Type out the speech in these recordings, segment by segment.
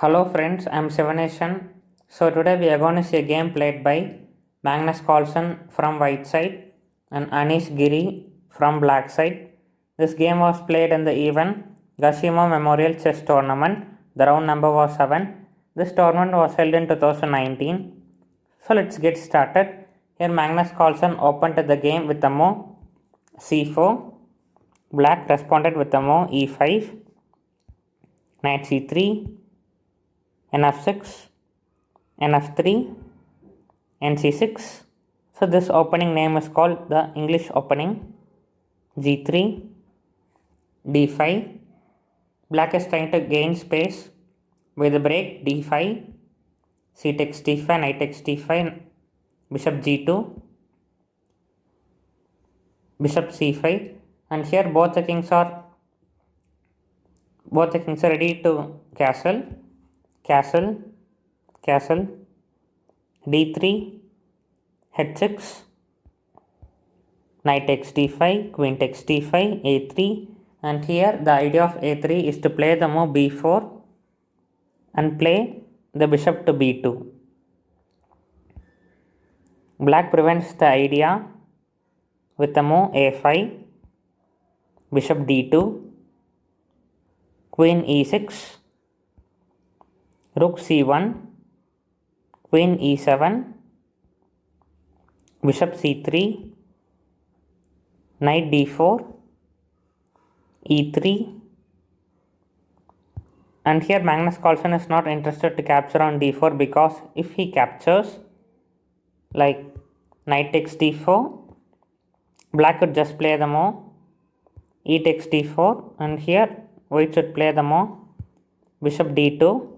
Hello friends, I'm Sivanation. So today we are going to see a game played by Magnus Carlsen from white side and Anish Giri from black side. This game was played in the event Gashima Memorial Chess Tournament. The round number was 7. This tournament was held in 2019. So let's get started. Here Magnus Carlsen opened the game with the move c4. Black responded with the move e5, knight c3, nf6, nf3, nc6. So this opening name is called the English opening. g3, d5. Black is trying to gain space by the break d5, c takes d5, knight takes d5, bishop g2, bishop c5, and here both the kings are ready to castle, castle, castle, d3, h6, knight takes d5, queen takes d5, a3, and here the idea of a3 is to play the move b4 and play the bishop to b2. Black prevents the idea with the move a5, bishop d2, queen e6, rook c1, queen e7, bishop c3, knight d4, e3, and here Magnus Carlsen is not interested to capture on d4 because if he captures like knight takes d4, black could just play the move e takes d4, and here white should play the move bishop d2,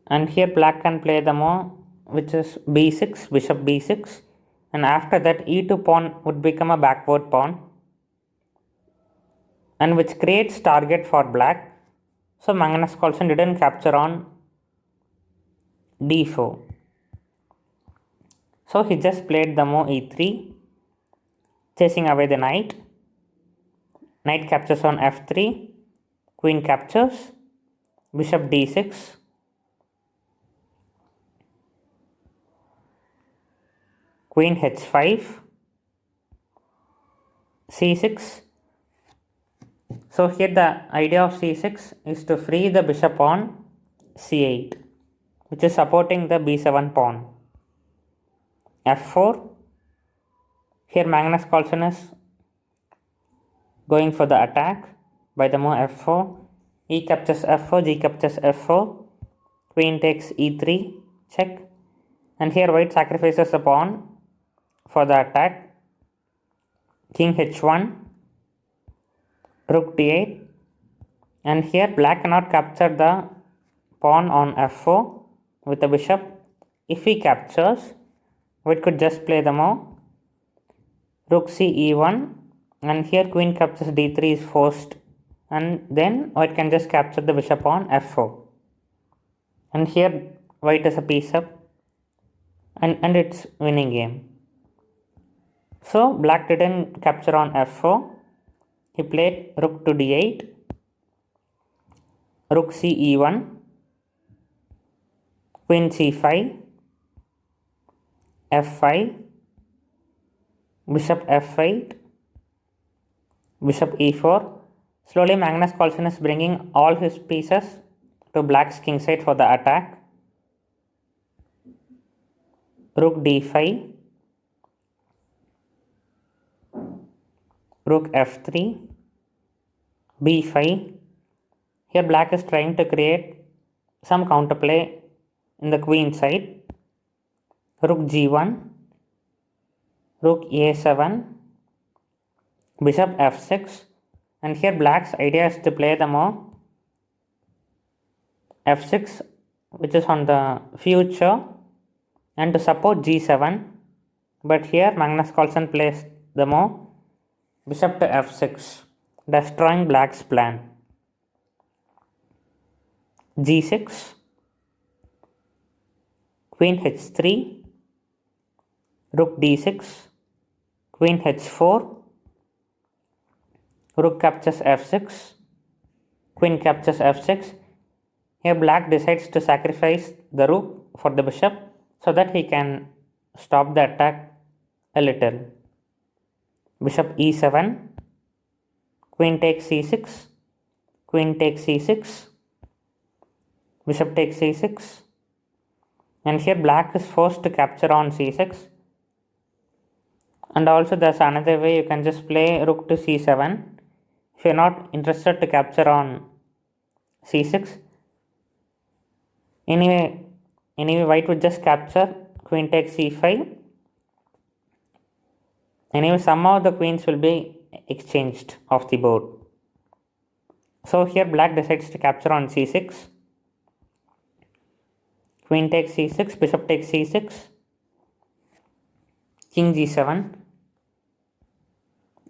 and here black can play the move which is b6, bishop b6, and after that e2 pawn would become a backward pawn, and which creates target for black. So Magnus Carlsen didn't capture on d4. So he just played the move e3, chasing away the knight. Knight captures on f3, queen captures, bishop d6, queen h5, c6. So here the idea of c6 is to free the bishop on c8, which is supporting the b7 pawn. f4. Here Magnus Carlsen is going for the attack by the move f4. E captures f4, g captures f4, queen takes e3, check, and here white sacrifices a pawn for the attack. King h1, rook d8, and here black cannot capture the pawn on f4 with the bishop. If he captures, white could just play the move rook c e1, and here queen captures d3 is forced, and then white can just capture the bishop on f4, and here white is a piece up, and it's winning game. So black didn't capture on f4. He played rook to d8, rook c e1, queen c5, f5, bishop f8, bishop e4. Slowly Magnus Carlsen is bringing all his pieces to black's king side for the attack. Rook d5, rook f3, b5. Here black is trying to create some counterplay in the queen side. Rook g1, rook a7, bishop f6, and here black's idea is to play the move f6, which is on the future, and to support g7, but here Magnus Carlsen plays the move bishop to f6, destroying black's plan. g6, queen h3, rook d6, queen h4, rook captures f6, Queen captures f6. Here black decides to sacrifice the rook for the bishop so that he can stop the attack a little. Bishop e7, queen takes c6, queen takes c6, bishop takes c6, and here black is forced to capture on c6. And also there's another way, you can just play rook to c7. If you're not interested to capture on c6, anyway white would just capture, queen takes c5. Anyway, somehow the queens will be exchanged off the board. So here black decides to capture on c6. Queen takes c6, bishop takes c6, king g7,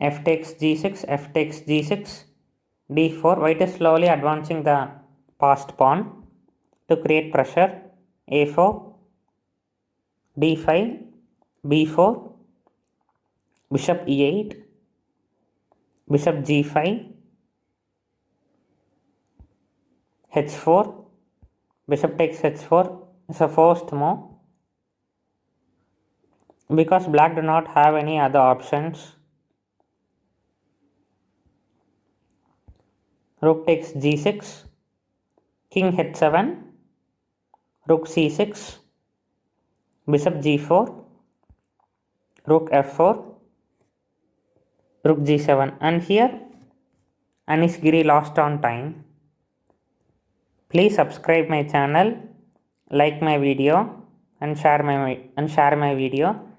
f takes g6, f takes g6, d4. White is slowly advancing the passed pawn to create pressure. a4, d5, b4, bishop e8, bishop g5, h4, bishop takes h4 is a forced move because black do not have any other options. Rook takes g6, king h7, rook c6, bishop g4, rook f4, rook g7. And here Anish Giri lost on time. Please subscribe my channel, like my video and share my video.